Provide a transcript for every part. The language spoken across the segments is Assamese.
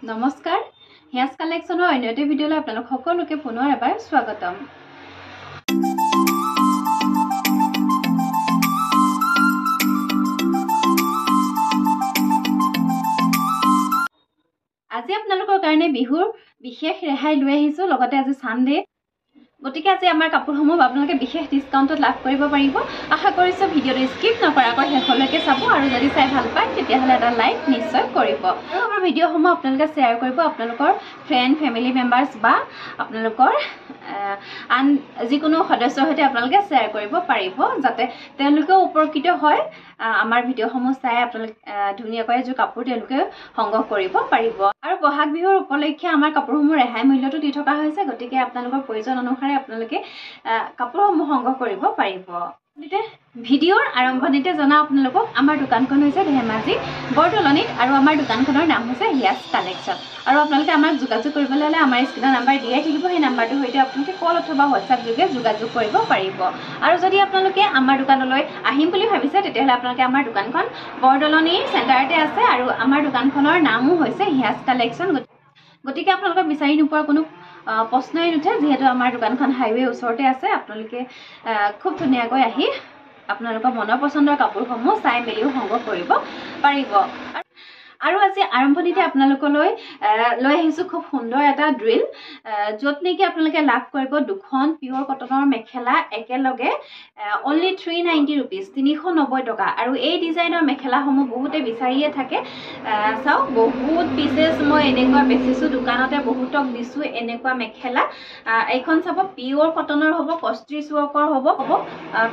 নমস্কাৰ হেয়াস কালেকশনৰ অন্য এটা ভিডিঅ'লৈ আপোনালোক সকলোকে পুনৰ এবাৰ স্বাগতম। আজি আপোনালোকৰ কাৰণে বিহুৰ বিশেষ ৰেহাই লৈ আহিছো লগতে আজি সানডে গতিকে আজি আমাৰ কাপোৰসমূহ আপোনালোকে বিশেষ ডিসকাউন্টত লাভ কৰিব পাৰিব। আশা কৰিছো ভিডিঅ'টো স্কিপ নকৰাকৈ শেষলৈকে চাব আৰু যদি চাই ভাল পায় তেতিয়াহলে এটা লাইক নিশ্চয় কৰিব আৰু আমাৰ ভিডিঅ'সমূহ আপোনালোকে শ্বেয়াৰ কৰিব আপোনালোকৰ ফ্ৰেণ্ড ফ্যামিলি মেম্বাৰ্স বা আপোনালোকৰ আন যিকোনো সদস্যৰ সৈতে আপোনালোকে শ্বেয়াৰ কৰিব পাৰিব যাতে তেওঁলোকে উপকৃত হয় আমাৰ ভিডিঅ'সমূহ চাই আপোনালোক ধুনীয়াকৈ যে কাপোৰ তেওঁলোকে সংগ্ৰহ কৰিব পাৰিব আৰু বহাগ বিহুৰ উপলক্ষে আমাৰ কাপোৰসমূহ ৰেহাই মূল্যটো দি থকা হৈছে গতিকে আপোনালোকৰ প্ৰয়োজন অনুসাৰে আপোনালোকে কাপোৰসমূহ সংগ্ৰহ কৰিব পাৰিব। ভিডিঅ'ৰ আৰম্ভণিতে জনা আপোনালোকক আমাৰ দোকানখন হৈছে ধেমাজি বৰদলনিত আৰু আমাৰ দোকানখনৰ নাম হৈছে হিয়াস কালেকশন আৰু আপোনালোকে আমাক যোগাযোগ কৰিবলৈ হ'লে আমাৰ স্ক্ৰীনৰ নাম্বাৰ দিয়াই থাকিব সেই নাম্বাৰটোৰ সৈতে আপোনালোকে কল অথবা হোৱাটছআপ যোগে যোগাযোগ কৰিব পাৰিব আৰু যদি আপোনালোকে আমাৰ দোকানলৈ আহিম বুলি ভাবিছে তেতিয়াহ'লে আপোনালোকে আমাৰ দোকানখন বৰদলনিৰ চেণ্টাৰতে আছে আৰু আমাৰ দোকানখনৰ নামো হৈছে হিয়াস কালেকশন গতিকে আপোনালোকে বিচাৰি নোপোৱাৰ কোনো প্ৰশ্নই নুঠে যিহেতু আমাৰ দোকানখন হাইৱে ওচৰতে আছে আপোনালোকে খুব ধুনীয়াকৈ আহি আপোনালোকৰ মনৰ পছন্দৰ কাপোৰসমূহ চাই মেলিও সংগ্ৰহ কৰিব পাৰিব আৰু আজি আৰম্ভণিতে আপোনালোকলৈ লৈ আহিছো খুব সুন্দৰ এটা ড্ৰিল য'ত নেকি আপোনালোকে লাভ কৰিব দুখন পিয়ৰ কটনৰ মেখেলা একেলগে only 390 rupees 390 টকা আৰু এই ডিজাইনৰ মেখেলাসমূহ বহুতে বিচাৰিয়ে থাকে চাও বহুত পিসেস মই এনেকুৱা বেচিছো দোকানতে বহুতক দিছো এনেকুৱা মেখেলা এইখন চাব পিয়ৰ কটনৰ হ'ব কষ্ট্ৰিচ ৱৰ্কৰ হ'ব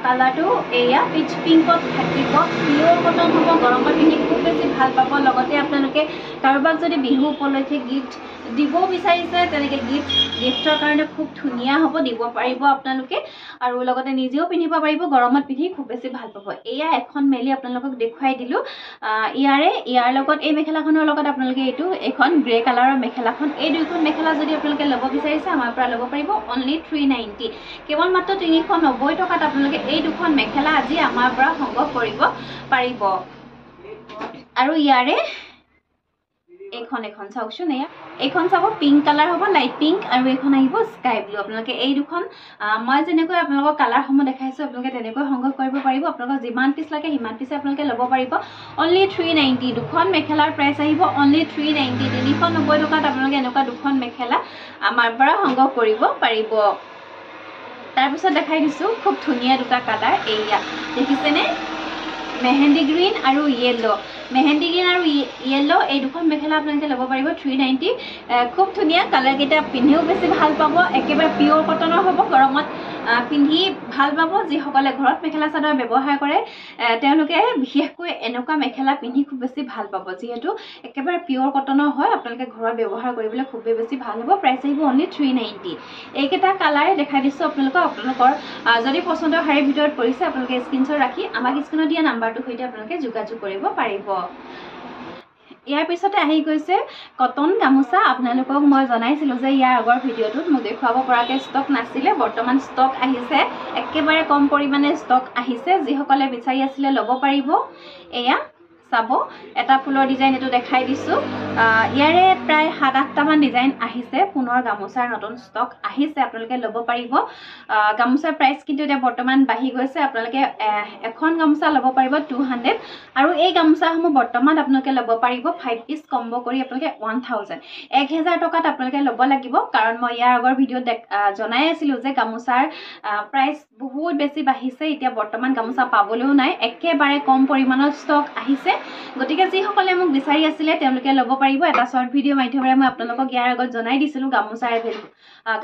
কালাৰটো এয়া পিচ পিংকত থাকিব পিয়ৰ কটন হ'ব গৰমত পিন্ধি খুব বেছি ভাল পাব লগতে আপোনালোকে কাৰোবাক যদি বিহু উপলক্ষে গিফ্ট দিব বিচাৰিছে তেনেকে গিফ্টৰ কাৰণে খুব ধুনীয়া হ'ব দিব পাৰিব আপোনালোকে আৰু লগতে নিজেও পিন্ধিব পাৰিব গৰমত পিন্ধি খুব বেছি ভাল পাব এয়া এখন মেলি আপোনালোকক দেখুৱাই দিলো ইয়াৰ লগত এই মেখেলাখনৰ লগত আপোনালোকে এখন গ্ৰে কালাৰৰ মেখেলাখন এই দুইখন মেখেলা যদি আপোনালোকে ল'ব বিচাৰিছে আমাৰ পৰা ল'ব পাৰিব only 390 কেৱল মাত্ৰ 390 টকাত আপোনালোকে এই দুখন মেখেলা আজি আমাৰ পৰা সংগ্ৰহ কৰিব পাৰিব আৰু ইয়াৰে এখন চাওকচোন এইখন চাব পিংক কালাৰ হ'ব লাইট পিংক আৰু এইখন আহিব স্কাই ব্লু আপোনালোকে এই দুখন মই যেনেকৈ আপোনালোকৰ কালাৰসমূহ দেখাইছো আপোনালোকে তেনেকৈ সংগ্ৰহ কৰিব পাৰিব আপোনালোকৰ যিমান পিস লাগে সিমান পিছে আপোনালোকে ল'ব পাৰিব only 390 দুখন মেখেলাৰ প্ৰাইস আহিব only 390 390 টকাত আপোনালোকে এনেকুৱা দুখন মেখেলা আমাৰ পৰা সংগ্ৰহ কৰিব পাৰিব তাৰ পিছত দেখাই দিছো খুব ধুনীয়া দুটা কালাৰ এইয়া দেখিছেনে মেহেন্দি গ্ৰীন আৰু ইয়েলো মেহেন্দি গ্ৰীন আৰু ইয়েলো এই দুখন মেখেলা আপোনালোকে ল'ব পাৰিব 390 খুব ধুনীয়া কালাৰ কেইটা পিন্ধিও বেছি ভাল পাব একেবাৰে পিয়ৰ কটনৰ হ'ব গৰমত পিন্ধি ভাল পাব যিসকলে ঘৰত মেখেলা চাদৰ ব্যৱহাৰ কৰে তেওঁলোকে বিশেষকৈ এনেকুৱা মেখেলা পিন্ধি খুব বেছি ভাল পাব যিহেতু একেবাৰে পিয়ৰ কটনৰ হয় আপোনালোকে ঘৰত ব্যৱহাৰ কৰিবলৈ খুব বেছি ভাল হ'ব প্ৰাইস আহিব only 390 এইকেইটা কালাৰে দেখাই দিছো আপোনালোকৰ যদি পছন্দৰ শাৰীৰ ভিতৰত পৰিছে আপোনালোকে স্ক্ৰীনশ্বট ৰাখি আমাক স্ক্ৰীনত দিয়া নাম্বাৰটোৰ সৈতে আপোনালোকে যোগাযোগ কৰিব পাৰিব ইয়াৰ পিছতে আহি গৈছে কটন গামোচা আপোনালোকক মই জনাইছিলো যে ইয়াৰ আগৰ ভিডিঅ'টোত মোক দেখুৱাব পৰাকৈ ষ্টক নাছিলে বৰ্তমান ষ্টক আহিছে একেবাৰে কম পৰিমাণে ষ্টক আহিছে যিসকলে বিচাৰি আছিলে ল'ব পাৰিব এয়া চাব এটা ফুলৰ ডিজাইন এটো দেখাই দিছো ইয়াৰে প্ৰায় 7-8টা মান ডিজাইন আহিছে পুনৰ গামোচাৰ নতুন ষ্টক আহিছে আপোনালোকে ল'ব পাৰিব গামোচাৰ প্ৰাইস কিন্তু এতিয়া বৰ্তমান বাঢ়ি গৈছে আপোনালোকে এখন গামোচা ল'ব পাৰিব 200 আৰু এই গামোচাসমূহ বৰ্তমান আপোনালোকে ল'ব পাৰিব 5 পিস কম্বো কৰি আপোনালোকে 1000 টকাত আপোনালোকে ল'ব লাগিব কাৰণ মই ইয়াৰ আগৰ ভিডিঅ'ত জনাই আছিলো যে গামোচাৰ প্ৰাইস বহুত বেছি বাঢ়িছে এতিয়া বৰ্তমান গামোচা পাবলৈও নাই একেবাৰে কম পৰিমাণৰ ষ্টক আহিছে গতিকে যিসকলে মোক বিচাৰি আছিলে তেওঁলোকে ল'ব পাৰিব এটা শৰ্ট ভিডিঅ' মাধ্যমেৰে মই আপোনালোকক ইয়াৰ আগত জনাই দিছিলো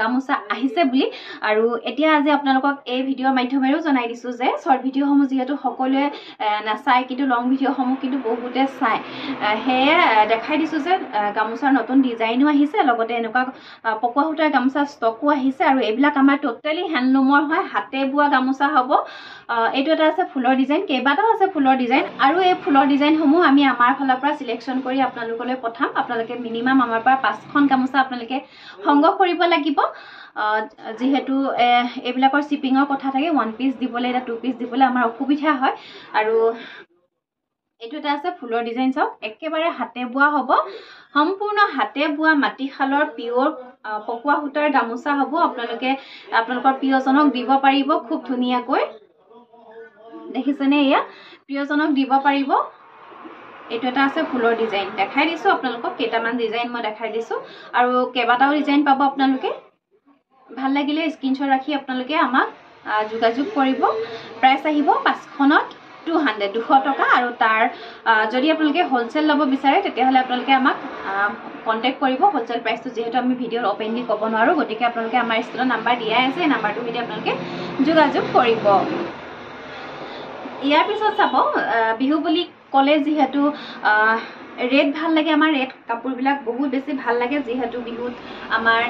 গামোচা আহিছে বুলি আৰু এতিয়া আজি আপোনালোকক এই ভিডিঅ'ৰ মাধ্যমেৰেও জনাই দিছো যে শৰ্ট ভিডিঅ'সমূহ যেহেতু সকলোৱে নাচায় কিন্তু লং ভিডিঅ'সমূহ কিন্তু বহুতে চায় হেয়া দেখাই দিছো যে গামোচাৰ নতুন ডিজাইনো আহিছে লগতে এনেকুৱা পকোৱা সূতাৰ গামোচা ষ্টকো আহিছে আৰু এইবিলাক আমাৰ টোটালি হ্যান্ডলুমৰ হয় হাতে বোৱা গামোচা হ'ব এইটো এটা আছে ফুলৰ ডিজাইন কেইবাটাও আছে ফুলৰ ডিজাইন আৰু এই ফুলৰ ডিজাইনসমূহ আমি আমাৰ ফালৰ পৰা সিলেকশন কৰি আপোনালোকলৈ পঠাম আপোনালোকে মিনিমাম আমাৰ পৰা 5খন গামোচা আপোনালোকে সংগ্ৰহ কৰিব লাগিব যেহেতু এইবিলাকৰ শিপিংৰ কথা থাকে 1 পিস দিবলৈ এটা 2 পিস দিবলৈ আমাৰ অসুবিধা হয় আৰু এইটো এটা আছে ফুলৰ ডিজাইন চাওক একেবাৰে হাতে বোৱা হ'ব সম্পূৰ্ণ হাতে বোৱা মাটিশালৰ পিয়ৰ পকোৱা সূতাৰ গামোচা হ'ব আপোনালোকে আপোনালোকৰ প্ৰিয়জনক দিব পাৰিব খুব ধুনীয়াকৈ দেখিছেনে এয়া প্ৰিয়জনক দিব পাৰিব এইটো এটা আছে ফুলৰ ডিজাইন দেখাই দিছো আপোনালোকক কেইটামান ডিজাইন মই দেখাই দিছো আৰু কেইবাটাও ডিজাইন পাব আপোনালোকে ভাল লাগিলে স্ক্ৰিনশ্বট ৰাখি আপোনালোকে আমাক যোগাযোগ কৰিব প্ৰাইস আহিব 5খনত 200 টকা আৰু তাৰ যদি আপোনালোকে হোলসেল লব বিচাৰে তেতিয়াহলে আপোনালোকে আমাক কন্টাক্ট কৰিব হোলসেল প্ৰাইসটো যেহেতু আমি ভিডিঅৰ ওপেনলি ক'ব নোৱাৰো গতিকে আপোনালোকে আমাৰ স্ক্ৰিনৰ নাম্বাৰ দিয়াই আছে নাম্বাৰটো সৈতে আপোনালোকে যোগাযোগ কৰিব ইয়াৰ পিছত চাব বিহু বুলি কলে যেহেতু ৰেড ভাল লাগে আমাৰ ৰেড কাপোৰবিলাক বহুত বেছি ভাল লাগে যেহেতু বিহুত আমাৰ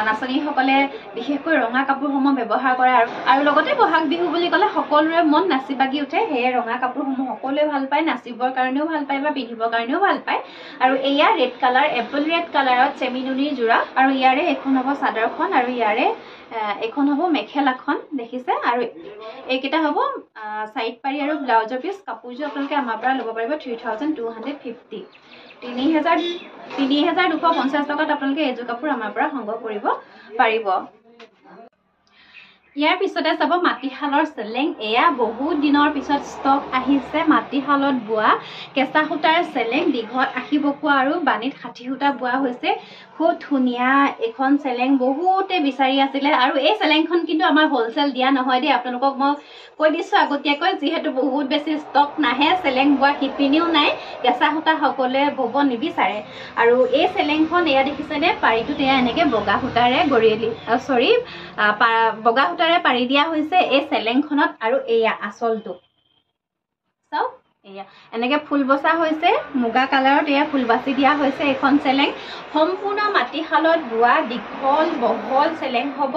নাচনীসকলে বিশেষকৈ ৰঙা কাপোৰসমূহ ব্যৱহাৰ কৰে আৰু লগতে বহাগ বিহু বুলি ক'লে সকলোৰে মন নাচি বাগি উঠে সেয়ে ৰঙা কাপোৰসমূহ সকলোৱে ভাল পায় নাচিবৰ কাৰণেও ভাল পায় বা পিন্ধিবৰ কাৰণেও ভাল পায় আৰু এয়া ৰেড কালাৰ এপল ৰেড কালাৰত চেমিনুনিৰ জোৰা আৰু ইয়াৰে এখন হ'ব চাদৰখন আৰু ইয়াৰে এখন হ'ব মেখেলাখন দেখিছে আৰু এইকেইটা হ'ব সাইড পাৰি আৰু ব্লাউজৰ পিস কাপোৰযোৰ আপোনালোকে আমাৰ পৰা ল'ব পাৰিব 3250 3250 টকাত আপোনালোকে এযোৰ কাপোৰ আমাৰ পৰা সংগ্ৰহ কৰিব পাৰিব ইয়াৰ পিছতে চাব মাটিশালৰ চেলেং এয়া বহুত দিনৰ পিছত ষ্টক আহিছে মাটিশালত বোৱা কেঁচা সূতাৰ চেলেং দীঘত আশী বকুৱা আৰু বাণীত 60 সূতা বোৱা হৈছে খুব ধুনীয়া এখন চেলেং বহুতে বিচাৰি আছিল আৰু এই চেলেংখন কিন্তু আমাৰ হোলসেল দিয়া নহয় দেই আপোনালোকক মই কৈ দিছো আগতীয়াকৈ যেহেতু বহুত বেছি ষ্টক নাহে চেলেং বোৱা শিপিনীও নাই কেঁচা সূতা সকলে বব নিবিচাৰে আৰু এই চেলেংখন এয়া দেখিছেনে পাৰিটোত এয়া এনেকে বগা সূতাৰে গৰিয়েলি সৰি বগা সূতাৰে পাৰি দিয়া হৈছে এই চেলেংখনত আৰু এয়া আঁচলটো চাওক এয়া এনেকে ফুল বসা হৈছে মুগা কালাৰত এয়া ফুল বাছি দিয়া হৈছে এখন চেলেং সম্পূৰ্ণ মাটিশালত বোৱা দীঘল বহল চেলেং হ'ব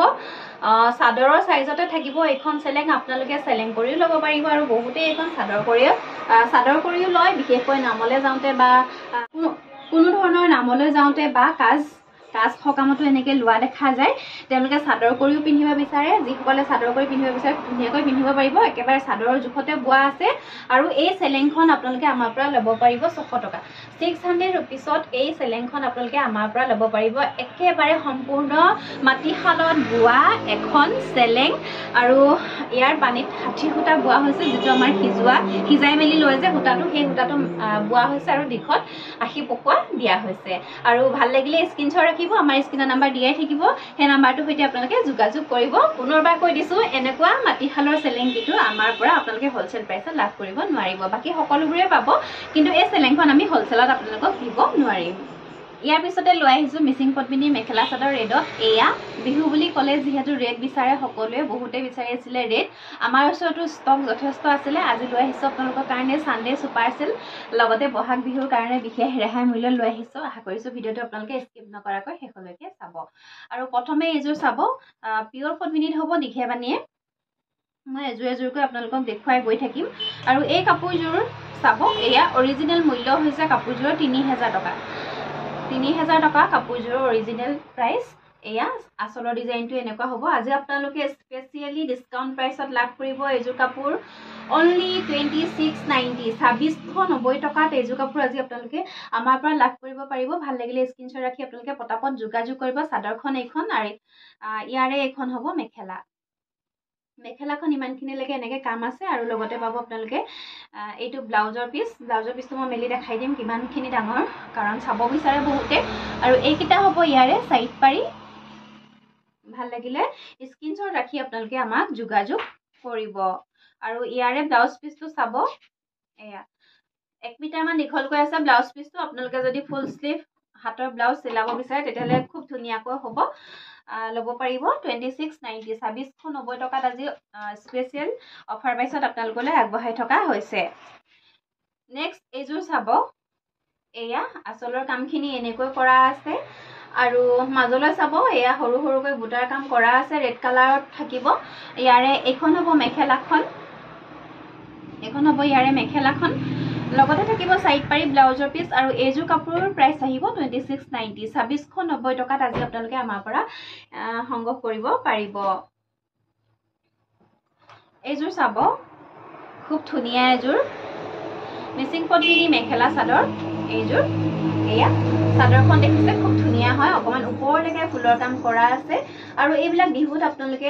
চাদৰৰ সাইজতে থাকিব এখন চেলেং আপোনালোকে চেলেং কৰিও ল'ব পাৰিব আৰু বহুতে এখন চাদৰ কৰিও লয় বিশেষকৈ নামলে যাওঁতে বা কোনো ধৰণৰ নামলৈ যাওঁতে বা কাজ সকামতো এনেকে লোৱা দেখা যায় তেওঁলোকে চাদৰ কৰিও পিন্ধিব বিচাৰে যিসকলে চাদৰ কৰি পিন্ধিব বিচাৰে ধুনীয়াকৈ পিন্ধিব পাৰিব একেবাৰে চাদৰৰ জুখতে বোৱা আছে আৰু এই চেলেংখন আপোনালোকে আমাৰ পৰা ল'ব পাৰিব 600 টকা 600 ৰুপিছত এই চেলেংখন আপোনালোকে আমাৰ পৰা ল'ব পাৰিব একেবাৰে সম্পূৰ্ণ মাটিশালত বোৱা এখন চেলেং আৰু ইয়াৰ পানীত 60 সূতা বোৱা হৈছে যেটো আমাৰ সিজাই মেলি লৈ যে সূতাটো সেই সূতাটো বোৱা হৈছে আৰু দীঘত 80 পকোৱা দিয়া হৈছে আৰু ভাল লাগিলে স্ক্ৰিনশ্বট ৰাখিব আমাৰ স্ক্ৰিনৰ নাম্বাৰ দিয়াই থাকিব সেই নাম্বাৰটো সৈতে আপোনালোকে যোগাযোগ কৰিব পুনৰবাৰ কৈ দিছো এনেকুৱা মাটিশালৰ চেলেং কিটো আমাৰ পৰা আপোনালোকে হোলসেল প্ৰাইসত লাভ কৰিব নোৱাৰিব বাকি সকলোবোৰে পাব কিন্তু এই চেলেংখন আমি হোলসেলত আপোনালোকক দিব নোৱাৰিম ইয়াৰ পিছতে লৈ আহিছো মিচিং পদ্মিনী মেখেলা চাদৰ ৰেডত এয়া বিহু বুলি ক'লে যেহেতু ৰেড বিচাৰে সকলোৱে বহুতে বিচাৰি আছিল ৰেড আমাৰ ওচৰতো ষ্টক যথেষ্ট আছিল আজি লৈ আহিছো আপোনালোকৰ কাৰণে সানডে সুপাৰ সেল লগতে বহাগ বিহুৰ কাৰণে বিশেষ ৰেহাই মূল্য লৈ আহিছো আশা কৰিছো ভিডিওটো আপোনালোকে স্কিপ নকৰাকৈ শেষলৈকে চাব আৰু প্ৰথমে এইযোৰ চাব পিয়ৰ পদ্মিনীত হ'ব দীঘেবানীয়ে মই এজোৰকৈ আপোনালোকক দেখুৱাই গৈ থাকিম আৰু এই কাপোৰযোৰ চাব এয়া অৰিজিনেল মূল্য হৈছে কাপোৰযোৰৰ 3000 টকা 3000 টকা কাপোৰযোৰৰ অৰিজিনেল প্ৰাইস এয়া আসলৰ ডিজাইনটো এনেকুৱা হ'ব আজি আপোনালোকে স্পেশালি ডিসকাউন্ট প্ৰাইসত লাভ কৰিব এযোৰ কাপোৰ only 2690 2690 টকাত এযোৰ কাপোৰ আজি আপোনালোকে আমাৰ পৰা লাভ কৰিব পাৰিব ভাল লাগিলে স্ক্ৰিনশ্বট ৰাখি আপোনালোকে পটাপট যোগাযোগ কৰিব চাদৰখন এইখন আৰু ইয়াৰে এখন হ'ব মেখেলাখন ইমানখিনি লাগে এনেকে কাম আছে আৰু লগতে পাব আপোনালোকে এইটো ব্লাউজৰ পিসটো মই মেলি দেখাই দিম কিমানখিনি ডাঙৰ কাৰণ চাব বিচাৰে বহুতে আৰু এইকিটা হ'ব ইয়াৰে সাইড পাৰি ভাল লাগিলে স্ক্ৰিনশ্বট ৰাখি আপোনালোকে আমাক যোগাযোগ কৰিব আৰু ইয়াৰে ব্লাউজ পিসটো চাব এয়া 1 মিটাৰ মান দীঘলকৈ আছে ব্লাউজ পিসটো আপোনালোকে যদি ফুল স্লিভ হাতৰ ব্লাউজ চিলাব বিচাৰে তেতিয়ালে খুব ধুনীয়াকৈ হ'ব ল'ব পাৰিব 2690 2690 টকাত আজি স্পেশাল অফাৰ প্ৰাইসত আপোনালোকলৈ আগবঢ়াই থকা হৈছে নেক্সট এযোৰ চাব এয়া আসলৰ কামখিনি এনেকৈ কৰা আছে আৰু মাজলৈ চাব এয়া সৰু সৰুকৈ বুটাৰ কাম কৰা আছে ৰেড কালাৰত থাকিব ইয়াৰে এখন হ'ব মেখেলাখন লগতে থাকিব সাইড পাৰি ব্লাউজৰ পিস আৰু এযোৰ কাপোৰৰ প্ৰাইস আহিব 2690 2690 টকাত আজি আপোনালোকে আমাৰ পৰা সংগ্ৰহ কৰিব পাৰিব এযোৰ চাব খুব ধুনীয়া এযোৰ মিচিং পদ্মিনী মেখেলা চাদৰ এইযোৰ এয়া চাদৰখন দেখিছে খুব ধুনীয়া হয় অকমান ওপৰলৈকে ফুলৰ কাম কৰা আছে আৰু এইবিলাক বিহুত আপোনালোকে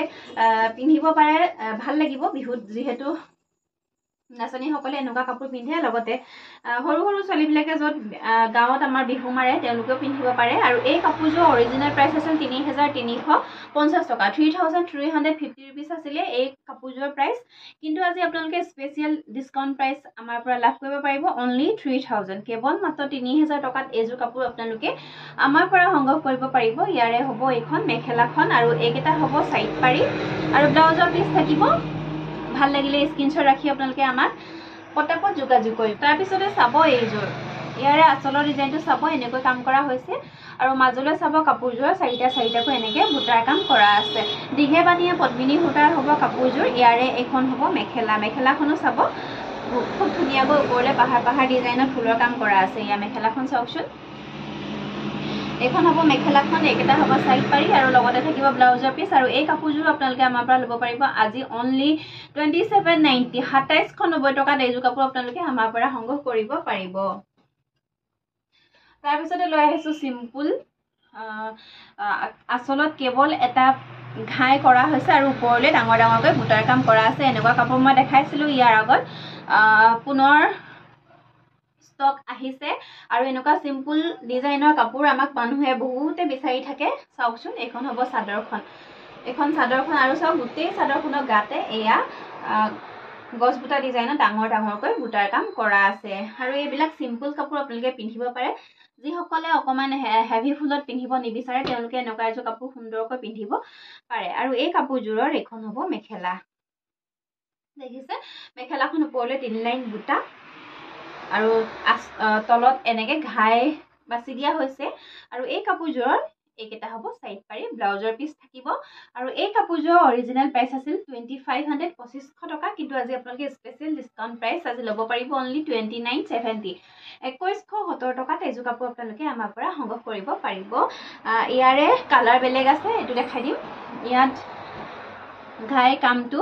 পিন্ধিব পাৰে ভাল লাগিব বিহুত যিহেতু নাচনী সকলে এনেকুৱা কাপোৰ পিন্ধে লগতে সৰু সৰু ছোৱালীবিলাকে য'ত গাঁৱত আমাৰ বিহু মাৰে তেওঁলোকেও পিন্ধিব পাৰে আৰু এই কাপোৰযোৰ অৰিজিনেল প্ৰাইচ আছিল ৩,৩৫০ টকা 3,350 ৰুপিজ আছিলে এই কাপোৰযোৰৰ প্ৰাইচ কিন্তু আজি আপোনালোকে স্পেচিয়েল ডিছকাউণ্ট প্ৰাইচ আমাৰ পৰা লাভ কৰিব পাৰিব অনলি 3,000 কেৱল মাত্ৰ ৩,০০০ টকাত এইযোৰ কাপোৰ আপোনালোকে আমাৰ পৰা সংগ্ৰহ কৰিব পাৰিব ইয়াৰে হ'ব এইখন মেখেলাখন আৰু এইকেইটা হ'ব চাইড পাৰি আৰু ব্লাউজৰ পিচ থাকিব ভাল লাগিলে স্ক্ৰিনশ্বট ৰাখি আপোনালোকে আমাক পটাপট যোগাযোগ কৰিব তাৰপিছতে চাব এইযোৰ ইয়াৰে আচলৰ ডিজাইনটো চাব এনেকৈ কাম কৰা হৈছে আৰু মাজলৈ চাব কাপোৰযোৰ চাৰিটাকৈ এনেকৈ বুটাৰ কাম কৰা আছে দীঘে বানিয়ে পদ্মিনী সূতাৰ হ'ব কাপোৰযোৰ ইয়াৰে এখন হ'ব মেখেলাখনো চাব খুব ধুনীয়াকৈ ওপৰলৈ পাহাৰ ডিজাইনত ফুলৰ কাম কৰা আছে ইয়াৰ মেখেলাখন চাওকচোন এখন হ'ব মেখেলাখন এইকেইটা হ'ব চাইড পাৰি আৰু লগতে থাকিব ব্লাউজৰ পিচ আৰু এই কাপোৰযোৰ আপোনালোকে আমাৰ পৰা ল'ব পাৰিব আজি অনলি 2790 2790 টকাত এইযোৰ কাপোৰ আপোনালোকে আমাৰ পৰা সংগ্ৰহ কৰিব পাৰিব তাৰপিছতে লৈ আহিছোঁ চিম্পুল আচলত কেৱল এটা ঘাই কৰা হৈছে আৰু ওপৰলৈ ডাঙৰকৈ বুটাৰ কাম কৰা আছে এনেকুৱা কাপোৰ মই দেখাইছিলোঁ ইয়াৰ আগত পুনৰ ষ্টক আহিছে আৰু এনেকুৱা সিম্পল ডিজাইনৰ কাপোৰ আমাক মানুহে বহুতে বিচাৰি থাকে চাওকচোন এখন হ'ব চাদৰখন আৰু চাওক গোটেই চাদৰখনৰ গাতে এয়া গছ বুটা ডিজাইনত ডাঙৰকৈ বুটাৰ কাম কৰা আছে আৰু এইবিলাক সিম্পল কাপোৰ আপোনালোকে পিন্ধিব পাৰে যিসকলে অকমান হেভি ফুলত পিন্ধিব নিবিচাৰে তেওঁলোকে এনেকুৱা এযোৰ কাপোৰ সুন্দৰকৈ পিন্ধিব পাৰে আৰু এই কাপোৰযোৰৰ এখন হ'ব মেখেলা দেখিছে মেখেলাখন ওপৰলৈ 3 লাইন বুটা আৰু তলত এনেকে ঘাই বাছি দিয়া হৈছে আৰু এই কাপোৰযোৰৰ এইকেইটা হ'ব সাইড পাৰি ব্লাউজৰ পিচ থাকিব আৰু এই কাপোৰযোৰৰ অৰিজিনেল প্ৰাইচ আছিল 2500 টকা কিন্তু আজি আপোনালোকে স্পেচিয়েল ডিসকাউন্ট প্ৰাইচ আজি ল'ব পাৰিব অনলি 2970 2170 টকাত এইযোৰ কাপোৰ আপোনালোকে আমাৰ পৰা সংগ্ৰহ কৰিব পাৰিব ইয়াৰে কালাৰ বেলেগ আছে এটো দেখাই দিম ইয়াত ঘাই কামটো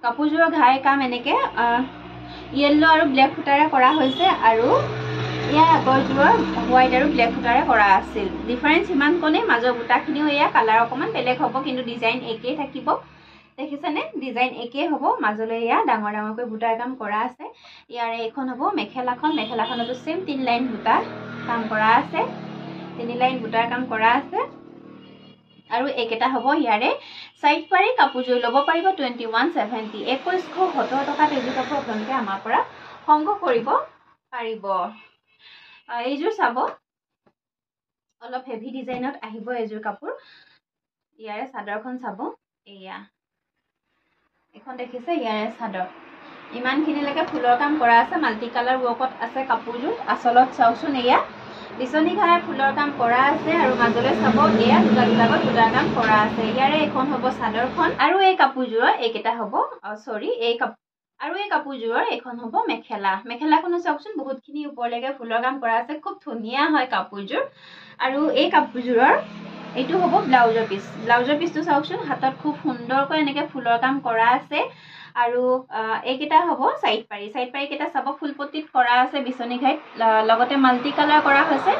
কাপোৰযোৰৰ ঘাই কাম এনেকে येलो আৰু ব্ল্যাক ফুটাৰে কৰা হৈছে আৰু ইয়াৰ আগৰযোৰৰ হোৱাইট আৰু ব্ল্যাক ফুটাৰে কৰা আছিল ডিফাৰেন্স ইমান কোনে মাজৰ বুটাখিনিও এয়া কালাৰ অকমান বেলেগ হ'ব কিন্তু ডিজাইন একেই থাকিব দেখিছেনে ডিজাইন একেই হ'ব মাজলৈ এয়া ডাঙৰকৈ বুটাৰ কাম কৰা আছে ইয়াৰে এখন হ'ব মেখেলাখনতো সেম 3 লাইন বুটা কাম কৰা আছে 3 লাইন বুটাৰ কাম কৰা আছে আৰু একেটা হ'ব ইয়াৰে সাইড পাৰি কাপোৰযোৰ ল'ব পাৰিব 2170 2170 টকাত এইযোৰ কাপোৰ আপোনালোকে আমাৰ পৰা সংগ্ৰহ কৰিব পাৰিব এইযোৰ চাব অলপ হেভি ডিজাইনত আহিব এইযোৰ কাপোৰ ইয়াৰে চাদৰখন চাব এয়া এখন দেখিছে ইয়াৰে চাদৰ ইমানখিনিলৈকে ফুলৰ কাম কৰা আছে মাল্টি কালাৰ ৱৰ্কত আছে কাপোৰযোৰ আচলত চাওকচোন এয়া বিচনী ঘাই ফুলৰ কাম কৰা আছে আৰু মাজলৈ চাব এয়া দুটাকৈ ফুলৰ কাম কৰা আছে ইয়াৰে এখন হ'ব চাদৰখন আৰু এই কাপোৰযোৰৰ এইকেইটা হ'ব এই কাপোৰযোৰৰ এখন হ'ব মেখেলাখনো চাওকচোন বহুতখিনি ওপৰলৈকে ফুলৰ কাম কৰা আছে খুব ধুনীয়া হয় কাপোৰযোৰ আৰু এই কাপোৰযোৰৰ এইটো হ'ব ব্লাউজৰ পিচটো চাওকচোন হাতত খুব সুন্দৰকৈ এনেকে ফুলৰ কাম কৰা আছে আৰু এইকেইটা হ'ব সাইড পাৰি কেইটা চাব ফুলপট্টিত কৰা আছে বিচনী ঘাইত লগতে মাল্টি কালাৰ কৰা হৈছে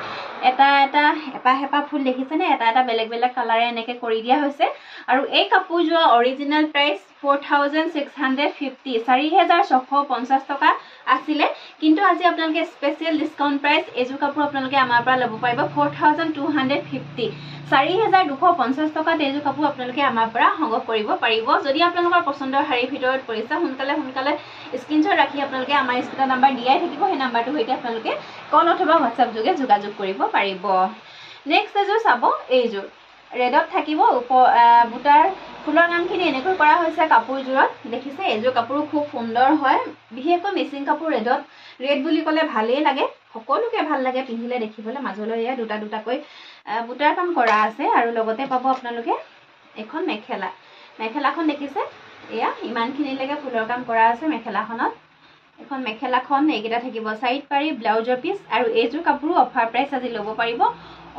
এটা হেপা ফুল দেখিছেনে এটা বেলেগ কালাৰে এনেকে কৰি দিয়া হৈছে আৰু এই কাপোৰযোৰৰ অৰিজিনেল প্ৰাইচ 4650 4650 টকা আছিলে কিন্তু আজি আপোনালোকে স্পেচিয়েল ডিসকাউন্ট প্ৰাইচ এইযোৰ কাপোৰ আপোনালোকে আমাৰ পৰা ল'ব পাৰিব 4250 4250 টকাত এইযোৰ কাপোৰ আপোনালোকে আমাৰ পৰা সংগ্ৰহ কৰিব পাৰিব যদি আপোনালোকৰ পছন্দৰ শাৰীৰ ভিতৰত পৰিছে সোনকালে স্ক্ৰিনশ্বট ৰাখি আপোনালোকে আমাৰ স্ক্ৰিনৰ নাম্বাৰ দিয়াই থাকিব সেই নাম্বাৰটো হৈতে আপোনালোকে কল অথবা WhatsApp যোগে যোগাযোগ কৰিব পাৰিব নেক্সট এযোৰ চাব এইযোৰ ৰেডত থাকিব বুটাৰ ফুলৰ নামখিনি এনেকৈ কৰা হৈছে কাপোৰযোৰত দেখিছে এইযোৰ কাপোৰ খুব সুন্দৰ হয় বিশেষকৈ মিচিং কাপোৰ ৰেড বুলি ক'লে ভালেই লাগে সকলোকে ভাল লাগে পিন্ধিলে দেখিবলৈ মাজলৈ এয়া দুটাকৈ বুটাৰ কাম কৰা আছে আৰু লগতে পাব আপোনালোকে এখন মেখেলাখন দেখিছে এয়া ইমানখিনিলৈকে ফুলৰ কাম কৰা আছে মেখেলাখনত এখন মেখেলাখন এইকেইটা থাকিব সাইড পাৰি ব্লাউজৰ পিচ আৰু এইযোৰ কাপোৰ অফাৰ প্ৰাইচ আজি ল'ব পাৰিব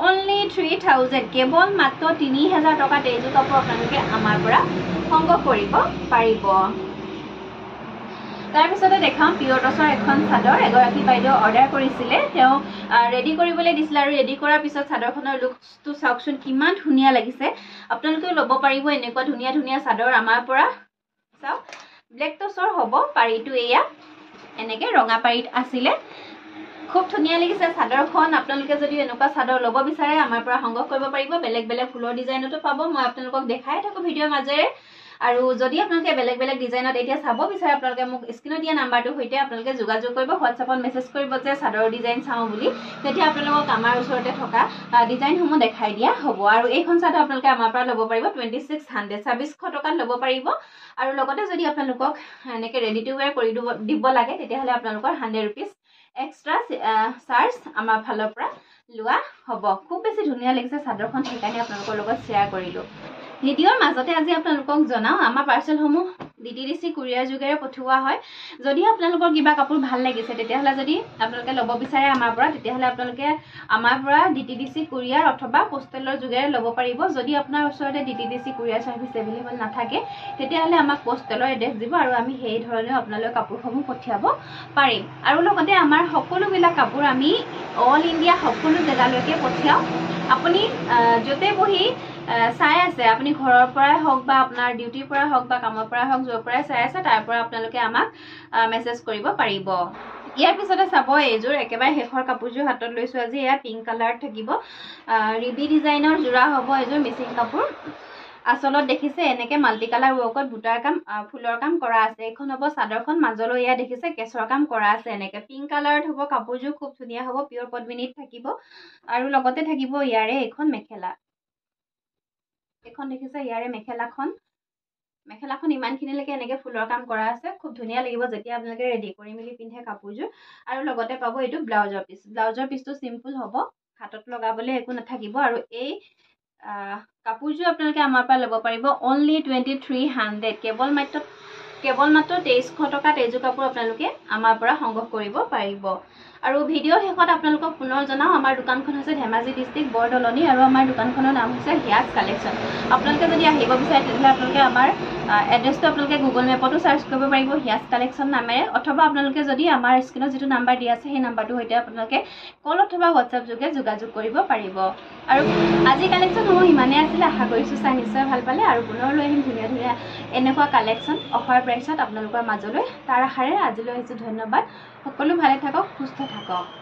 only 3000 কেৱল মাত্ৰ 3000 টকাত এইযোৰ কাপোৰ আপোনালোকে আমাৰ পৰা সংগ্ৰহ কৰিব পাৰিব তাৰপিছতে দেখাম পিয়ৰ টছৰ এখন চাদৰ এগৰাকী বাইদেউ অৰ্ডাৰ কৰিছিলে তেওঁ ৰেডি কৰিবলৈ দিছিলে আৰু ৰেডি কৰাৰ পিছত চাদৰখনৰ লুকছটো চাওকচোন কিমান ধুনীয়া লাগিছে আপোনালোকেও ল'ব পাৰিব এনেকুৱা ধুনীয়া ধুনীয়া চাদৰ আমাৰ পৰা চাওক ব্লেক টছৰ হ'ব পাৰিটো এয়া এনেকৈ ৰঙা পাৰিত আছিলে খুব ধুনীয়া লাগিছে চাদৰখন আপোনালোকে যদি এনেকুৱা চাদৰ ল'ব বিচাৰে আমাৰ পৰা সংগ্ৰহ কৰিব পাৰিব বেলেগ বেলেগ ফুলৰ ডিজাইনতো পাব মই আপোনালোকক দেখাই থাকোঁ ভিডিঅ'ৰ মাজেৰে আৰু যদি আপোনালোকে বেলেগ বেলেগ ডিজাইনত এতিয়া চাব বিচাৰে আপোনালোকে মোক স্ক্ৰীনত দিয়া নাম্বাৰটোৰ সৈতে আপোনালোকে যোগাযোগ কৰিব হোৱাটছএপত মেছেজ কৰিব যে চাদৰৰ ডিজাইন চাওঁ বুলি তেতিয়া আপোনালোকক আমাৰ ওচৰতে থকা ডিজাইনসমূহ দেখাই দিয়া হ'ব আৰু এইখন চাদৰ আপোনালোকে আমাৰ পৰা ল'ব পাৰিব 2600 2600 টকাত ল'ব পাৰিব আৰু লগতে যদি আপোনালোকক এনেকৈ ৰেডি টু ৱেৰ কৰি দিব লাগে তেতিয়াহ'লে আপোনালোকৰ 100 ৰুপিজ এক্সট্ৰা চাৰ্জ আমাৰ ফালৰ পৰা লোৱা হ'ব খুব বেছি ধুনীয়া লাগিছে চাদৰখন সেইকাৰণে আপোনালোকৰ লগত শ্বেয়াৰ কৰিলোঁ ভিডিঅ'ৰ মাজতে আজি আপোনালোকক জনাওঁ আমাৰ পাৰ্চেলসমূহ DTDC কুৰিয়াৰ যোগেৰে পঠিওৱা হয় যদি আপোনালোকৰ কিবা কাপোৰ ভাল লাগিছে তেতিয়াহ'লে যদি আপোনালোকে ল'ব বিচাৰে আমাৰ পৰা তেতিয়াহ'লে আপোনালোকে আমাৰ পৰা DTDC কুৰিয়াৰ অথবা পোষ্টেলৰ যোগেৰে ল'ব পাৰিব যদি আপোনাৰ ওচৰতে DTDC কুৰিয়াৰ ছাৰ্ভিচ এভেইলেবল নাথাকে তেতিয়াহ'লে আমাক পোষ্টেলৰ এড্ৰেছ দিব আৰু আমি সেই ধৰণে আপোনালোকৰ কাপোৰসমূহ পঠিয়াব পাৰিম আৰু লগতে আমাৰ সকলোবিলাক কাপোৰ আমি অল ইণ্ডিয়া সকলো জেগালৈকে পঠিয়াওঁ আপুনি য'তে বহি চাই আছে আপুনি ঘৰৰ পৰাই হওক বা আপোনাৰ ডিউটিৰ পৰা হওক বা কামৰ পৰা হওক য'ৰ পৰাই চাই আছে তাৰ পৰা আপোনালোকে আমাক মেছেজ কৰিব পাৰিব ইয়াৰ পিছতে চাব এইযোৰ একেবাৰে শেষৰ কাপোৰযোৰ হাতত লৈছোঁ আজি এয়া পিংক কালাৰত থাকিব ৰিবি ডিজাইনৰ যোৰা হ'ব এইযোৰ মিচিং কাপোৰ আচলত দেখিছে এনেকৈ মাল্টি কালাৰ ৱৰ্কত বুটাৰ কাম ফুলৰ কাম কৰা আছে এইখন হ'ব চাদৰখন মাজলৈ এয়া দেখিছে কেছৰ কাম কৰা আছে এনেকৈ পিংক কালাৰত হ'ব কাপোৰযোৰ খুব ধুনীয়া হ'ব পিয়ৰ পদ্মিনীত থাকিব আৰু লগতে থাকিব ইয়াৰে এইখন মেখেলা এখন দেখিছে ইয়াৰে মেখেলাখন ইমানখিনিলৈকে এনেকৈ ফুলৰ কাম কৰা আছে খুব ধুনীয়া লাগিব যেতিয়া আপোনালোকে ৰেডি কৰি মেলি পিন্ধে কাপোৰযোৰ আৰু লগতে পাব এইটো ব্লাউজৰ পিচটো চিম্পুল হ'ব হাতত লগাবলৈ একো নাথাকিব আৰু এই কাপোৰযোৰ আপোনালোকে আমাৰ পৰা ল'ব পাৰিব অনলি 2300 কেৱল মাত্ৰ 2300 টকাত এইযোৰ কাপোৰ আপোনালোকে আমাৰ পৰা সংগ্ৰহ কৰিব পাৰিব আৰু ভিডিঅ'ৰ শেষত আপোনালোকক পুনৰ জনাওঁ আমাৰ দোকানখন হৈছে ধেমাজি ডিষ্ট্ৰিক্ট বৰদলনি আৰু আমাৰ দোকানখনৰ নাম হৈছে হিয়াজ কালেকশ্যন আপোনালোকে যদি আহিব বিচাৰে তেতিয়াহ'লে আপোনালোকে আমাৰ এড্ৰেছটো আপোনালোকে গুগল মেপতো চাৰ্চ কৰিব পাৰিব হিয়াজ কালেকশ্যন নামেৰে অথবা আপোনালোকে যদি আমাৰ স্ক্ৰীনত যিটো নাম্বাৰ দিয়া আছে সেই নাম্বাৰটোৰ সৈতে আপোনালোকে কল অথবা হোৱাটছএপ যোগে যোগাযোগ কৰিব পাৰিব আৰু আজি কালেকশ্যনসমূহ ইমানেই আছিলে আশা কৰিছোঁ চাই নিশ্চয় ভাল পালে আৰু পুনৰ লৈ আহিম ধুনীয়া ধুনীয়া এনেকুৱা কালেকশ্যন অফাৰ প্ৰাইচত আপোনালোকৰ মাজলৈ তাৰ আশাৰে আজিলৈ আহিছোঁ ধন্যবাদ সকলো ভালে থাকক সুস্থ থাকক